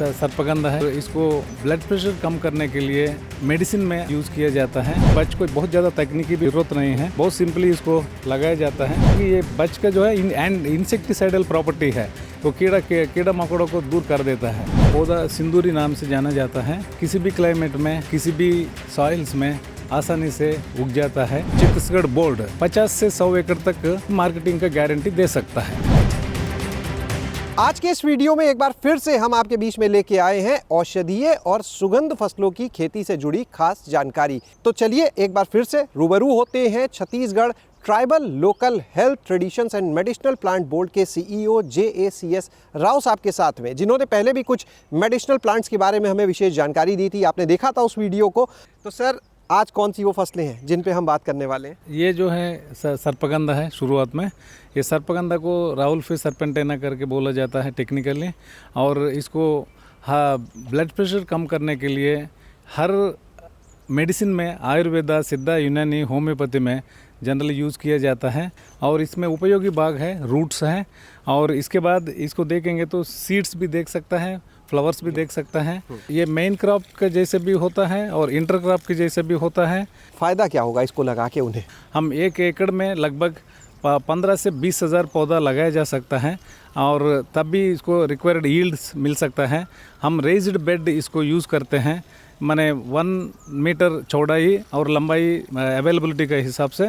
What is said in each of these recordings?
सर्पगंधा है। इसको blood pressure कम करने के लिए मेडिसिन में यूज किया जाता है। बच कोई बहुत ज़्यादा तकनीकी भी जरूरत नहीं है, बहुत सिंपली इसको लगाया जाता है क्योंकि ये बच का जो है इंसेक्टिसाइडल प्रॉपर्टी है, वो कीड़ा मकोड़ों को दूर कर देता है। पौधा सिंदूरी नाम से जाना जाता है। किसी भी क्लाइमेट में, किसी भी सॉइल्स में आसानी से उग जाता है। छत्तीसगढ़ बोर्ड 50 से 100 एकड़ तक मार्केटिंग का गारंटी दे सकता है। आज के इस वीडियो में एक बार फिर से हम आपके बीच में लेके आए हैं औषधीय और सुगंध फसलों की खेती से जुड़ी खास जानकारी। तो चलिए एक बार फिर से रूबरू होते हैं Chhattisgarh tribal local health traditions and medicinal plant board के सीईओ JACS राव साहब के साथ में, जिन्होंने पहले भी कुछ मेडिसिनल प्लांट्स के बारे में हमें विशेष जानकारी दी थी। आपने देखा था उस वीडियो को। तो सर, आज कौन सी वो फसलें हैं जिन पे हम बात करने वाले हैं? ये जो है सर्पगंधा है। शुरुआत में ये सर्पगंधा को राहुल फिश सर्पेंटेना करके बोला जाता है टेक्निकली, और इसको ब्लड प्रेशर कम करने के लिए हर मेडिसिन में, आयुर्वेदा, सिद्धा, यूनानी, होम्योपैथी में जनरली यूज़ किया जाता है। और इसमें उपयोगी भाग है, रूट्स हैं, और इसके बाद इसको देखेंगे तो सीड्स भी देख सकता है, फ्लावर्स भी देख सकता है। ये मेन क्रॉप के जैसे भी होता है और इंटर क्रॉप के जैसे भी होता है। फ़ायदा क्या होगा इसको लगा के उन्हें? हम 1 एकड़ में लगभग 15 से 20 हज़ार पौधा लगाया जा सकता है, और तब भी इसको रिक्वायर्ड यील्ड्स मिल सकता है। हम रेज्ड बेड इसको यूज़ करते हैं, माने 1 मीटर चौड़ाई और लंबाई अवेलेबिलिटी के हिसाब से,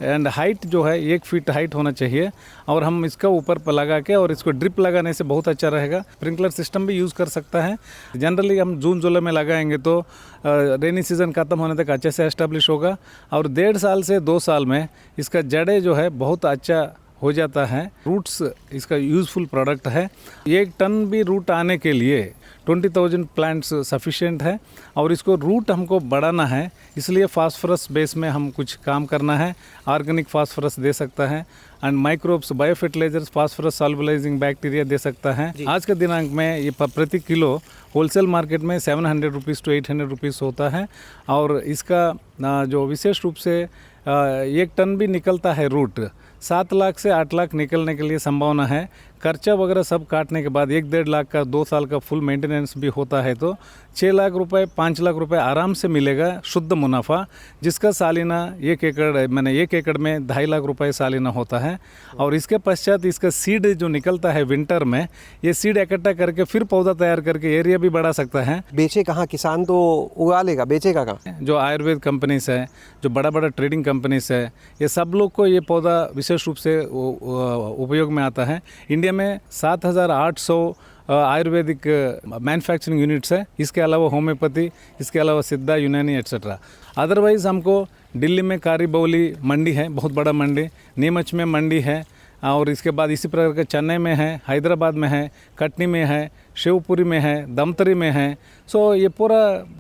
एंड हाइट जो है 1 फीट हाइट होना चाहिए। और हम इसका ऊपर पर लगा के, और इसको ड्रिप लगाने से बहुत अच्छा रहेगा। स्प्रिंकलर सिस्टम भी यूज़ कर सकता है। जनरली हम जून जुलाई में लगाएंगे तो रेनी सीज़न ख़त्म होने तक अच्छे से एस्टेब्लिश होगा, और 1.5 साल से 2 साल में इसका जड़ें जो है बहुत अच्छा हो जाता है। रूट्स इसका यूज़फुल प्रोडक्ट है। 1 टन भी रूट आने के लिए 20,000 प्लांट्स सफिशिएंट है, और इसको रूट हमको बढ़ाना है, इसलिए फास्फोरस बेस में हम कुछ काम करना है। ऑर्गेनिक फास्फोरस दे सकता है, and microbes, biofertilizers, phosphorus solubilizing bacteria दे सकता है। आज के दिनांक में ये प्रति किलो होलसेल मार्केट में 700 रुपीज़ to 800 रुपीज़ होता है। और इसका जो विशेष रूप से 1 टन भी निकलता है रूट, 7 लाख से 8 लाख निकलने के लिए संभावना है। खर्चा वगैरह सब काटने के बाद 1-1.5 लाख का 2 साल का फुल मेंटेनेंस भी होता है, तो 6 लाख रुपए, 5 लाख रुपए आराम से मिलेगा शुद्ध मुनाफा, जिसका सालिना 1 एकड़ में 2.5 लाख रुपए सालिना होता है। और इसके पश्चात इसका सीड जो निकलता है विंटर में, ये सीड इकट्ठा करके फिर पौधा तैयार करके एरिया भी बढ़ा सकता है। बेचे कहाँ? किसान तो उगा लेगा, बेचेगा कहाँ? जो आयुर्वेद कंपनीज है, जो बड़ा बड़ा ट्रेडिंग कंपनीज है, ये सब लोग को ये पौधा विशेष रूप से उपयोग में आता है। इंडिया में 7,800 आयुर्वेदिक मैन्युफैक्चरिंग यूनिट्स है। इसके अलावा होम्योपैथी, इसके अलावा सिद्धा, यूनानी एट्सेट्रा। अदरवाइज़ हमको दिल्ली में कारीबौली मंडी है, बहुत बड़ा मंडी, नीमच में मंडी है, और इसके बाद इसी प्रकार के चेन्नई में है, हैदराबाद में है, कटनी में है, शिवपुरी में है, दमतरी में है। सो ये पूरा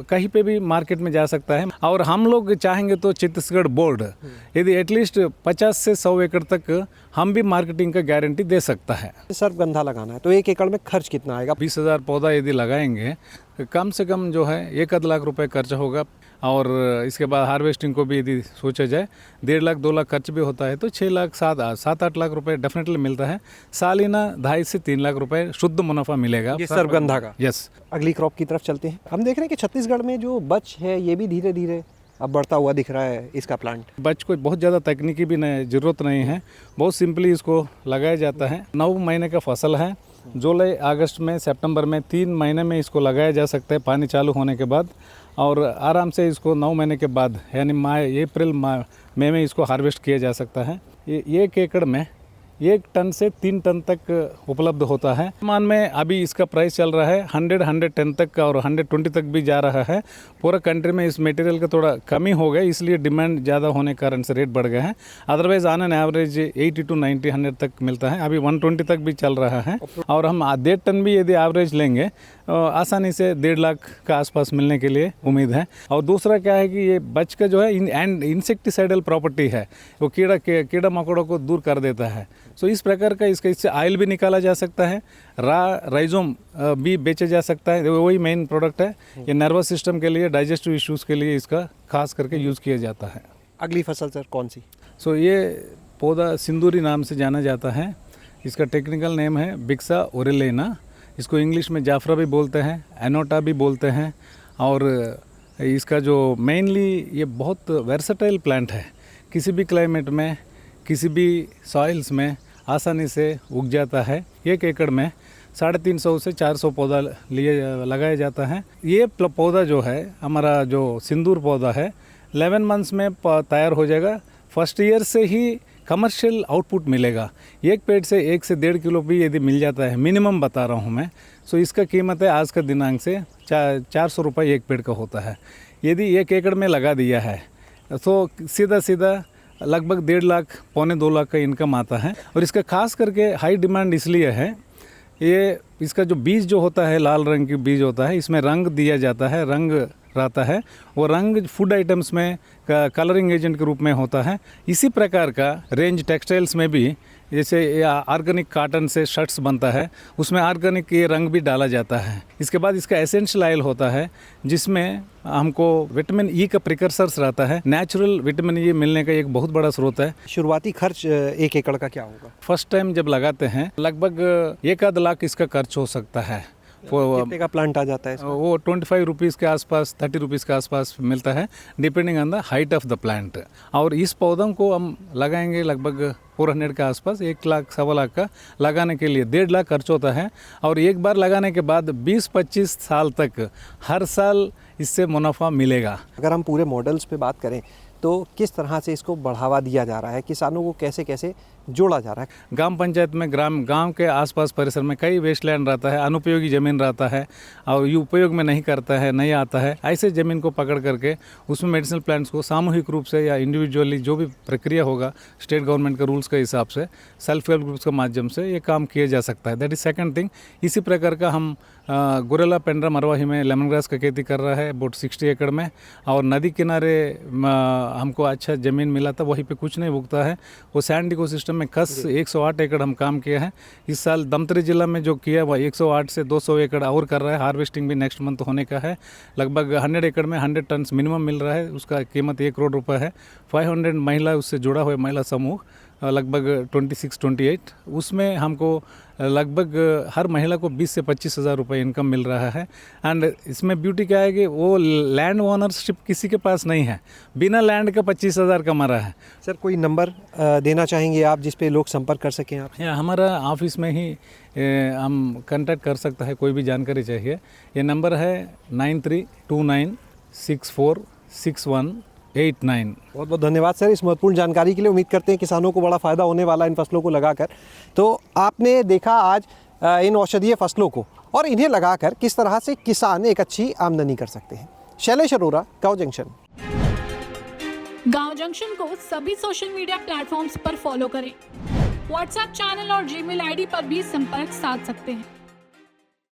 कहीं पे भी मार्केट में जा सकता है। और हम लोग चाहेंगे तो छत्तीसगढ़ बोर्ड यदि एटलीस्ट 50 से 100 एकड़ तक हम भी मार्केटिंग का गारंटी दे सकता है। सर्पगंधा लगाना है तो 1 एकड़ में खर्च कितना आएगा? 20,000 पौधा यदि लगाएंगे, कम से कम जो है 1 लाख रुपए खर्च होगा। और इसके बाद हार्वेस्टिंग को भी यदि सोचा जाए 1.5 लाख 2 लाख खर्च भी होता है, तो 6 लाख 7-8 लाख रुपए डेफिनेटली मिलता है। सालिना 2.5 से 3 लाख रुपए शुद्ध मुनाफा मिलेगा सर्पगंधा का। यस। अगली क्रॉप की तरफ चलते हैं। हम देख रहे हैं कि छत्तीसगढ़ में जो बच है ये भी धीरे धीरे अब बढ़ता हुआ दिख रहा है इसका प्लांट। बच कोई बहुत ज़्यादा तकनीकी भी ज़रूरत नहीं है, बहुत सिंपली इसको लगाया जाता है। 9 महीने का फसल है। जुलाई, अगस्त में, सितंबर में 3 महीने में इसको लगाया जा सकता है पानी चालू होने के बाद, और आराम से इसको 9 महीने के बाद यानी अप्रैल मई में इसको हार्वेस्ट किया जा सकता है। ये 1 एकड़ में 1 टन से 3 टन तक उपलब्ध होता है। मान में अभी इसका प्राइस चल रहा है 110 तक और 120 तक भी जा रहा है। पूरा कंट्री में इस मटेरियल का थोड़ा कमी हो गया, इसलिए डिमांड ज़्यादा होने के कारण से रेट बढ़ गए हैं। Otherwise on an average 80 to 90, 100 तक मिलता है। अभी 120 तक भी चल रहा है। और हम 1.5 टन भी यदि एवरेज लेंगे आसानी से 1.5 लाख का आसपास मिलने के लिए उम्मीद है। और दूसरा क्या है कि ये बच का जो है इंसेक्टिसाइडल प्रॉपर्टी है, वो कीड़ा मकोड़ों को दूर कर देता है। सो इस प्रकार का इससे ऑयल भी निकाला जा सकता है, राइजोम भी बेचा जा सकता है, वही मेन प्रोडक्ट है। ये नर्वस सिस्टम के लिए, डाइजेस्टिव इश्यूज़ के लिए इसका खास करके यूज़ किया जाता है। अगली फसल सर कौन सी? सो ये पौधा सिंदूरी नाम से जाना जाता है। इसका टेक्निकल नेम है बिक्सा ओरेलेना। इसको इंग्लिश में जाफरा भी बोलते हैं, एनोटा भी बोलते हैं। और इसका जो मेनली ये बहुत वर्सेटाइल प्लांट है, किसी भी क्लाइमेट में, किसी भी सॉइल्स में आसानी से उग जाता है। 1 एकड़ में 350 से 400 पौधा लगाया जाता है। ये पौधा जो है हमारा जो सिंदूर पौधा है 11 मंथ्स में तैयार हो जाएगा। फर्स्ट ईयर से ही कमर्शियल आउटपुट मिलेगा। एक पेड़ से 1 से 1.5 किलो भी यदि मिल जाता है, मिनिमम बता रहा हूँ मैं, सो इसका कीमत है आज का दिनांक से 400 रुपये एक पेड़ का होता है। यदि 1 एकड़ में लगा दिया है तो सीधा सीधा लगभग 1.5 लाख पौने 2 लाख का इनकम आता है। और इसका खास करके हाई डिमांड इसलिए है, ये इसका जो बीज जो होता है लाल रंग की बीज होता है, इसमें रंग दिया जाता है, रंग रहता है। वो रंग फूड आइटम्स में कलरिंग एजेंट के रूप में होता है। इसी प्रकार का रेंज टेक्सटाइल्स में भी, जैसे ऑर्गेनिक काटन से शर्ट्स बनता है, उसमें ऑर्गेनिक ये रंग भी डाला जाता है। इसके बाद इसका एसेंशियल ऑयल होता है जिसमें हमको विटामिन ई का प्रिकर्सर्स रहता है। नेचुरल विटामिन ई मिलने का एक बहुत बड़ा स्रोत है। शुरुआती खर्च 1 एकड़ का क्या होगा? फर्स्ट टाइम जब लगाते हैं लगभग 1 लाख इसका खर्च हो सकता है। कितने का प्लांट आ जाता है इसका? वो 25 रुपीज़ के आसपास, 30 रुपीज़ के आसपास मिलता है, depending on the height of the plant. और इस पौधों को हम लगाएंगे लगभग 400 के आसपास, 1 लाख 1.25 लाख का लगाने के लिए 1.5 लाख खर्च होता है। और एक बार लगाने के बाद 20-25 साल तक हर साल इससे मुनाफा मिलेगा। अगर हम पूरे मॉडल्स पे बात करें तो किस तरह से इसको बढ़ावा दिया जा रहा है, किसानों को कैसे कैसे जोड़ा जा रहा है? ग्राम पंचायत में गांव के आसपास परिसर में कई वेस्ट लैंड रहता है, अनुपयोगी ज़मीन रहता है और ये उपयोग में नहीं करता है, नहीं आता है। ऐसे ज़मीन को पकड़ करके उसमें मेडिसिनल प्लांट्स को सामूहिक रूप से या इंडिविजुअली जो भी प्रक्रिया होगा स्टेट गवर्नमेंट के रूल्स के हिसाब से, सेल्फ हेल्प ग्रुप्स के माध्यम से ये काम किया जा सकता है। That is second thing. इसी प्रकार का हम गुरेला पेंड्रा मरवाही में लेमन ग्रास का खेती कर रहा है अबाउट 60 एकड़ में। और नदी किनारे हमको अच्छा ज़मीन मिला था, वहीं पे कुछ नहीं उगता है। वो सैंड इकोसिस्टम में खस 108 एकड़ हम काम किया है। इस साल दमतरी जिला में जो किया वह 108 से 200 एकड़ और कर रहा है। हार्वेस्टिंग भी नेक्स्ट मंथ होने का है। लगभग 100 एकड़ में 100 टन मिनिमम मिल रहा है, उसका कीमत 1 करोड़ रुपए है। 500 महिला उससे जुड़ा हुआ महिला समूह लगभग 26-28, उसमें हमको लगभग हर महिला को 20 से 25 हज़ार रुपये इनकम मिल रहा है। एंड इसमें ब्यूटी क्या है कि वो लैंड ओनरशिप किसी के पास नहीं है, बिना लैंड का 25 हज़ार कमा रहा है। सर कोई नंबर देना चाहेंगे आप जिस पे लोग संपर्क कर सकें आप? हमारा ऑफिस में ही हम कांटेक्ट कर सकता है, कोई भी जानकारी चाहिए। ये नंबर है 9329646189। बहुत बहुत धन्यवाद सर इस महत्वपूर्ण जानकारी के लिए। उम्मीद करते हैं किसानों को बड़ा फ़ायदा होने वाला इन फसलों को लगाकर। तो आपने देखा आज इन औषधीय फसलों को और इन्हें लगाकर किस तरह से किसान एक अच्छी आमदनी कर सकते हैं। शैलेश अरोरा, गाँव जंक्शन। गाँव जंक्शन को सभी सोशल मीडिया प्लेटफॉर्म्स पर फॉलो करें। व्हाट्सएप चैनल और जीमेल आईडी पर भी संपर्क साध सकते हैं।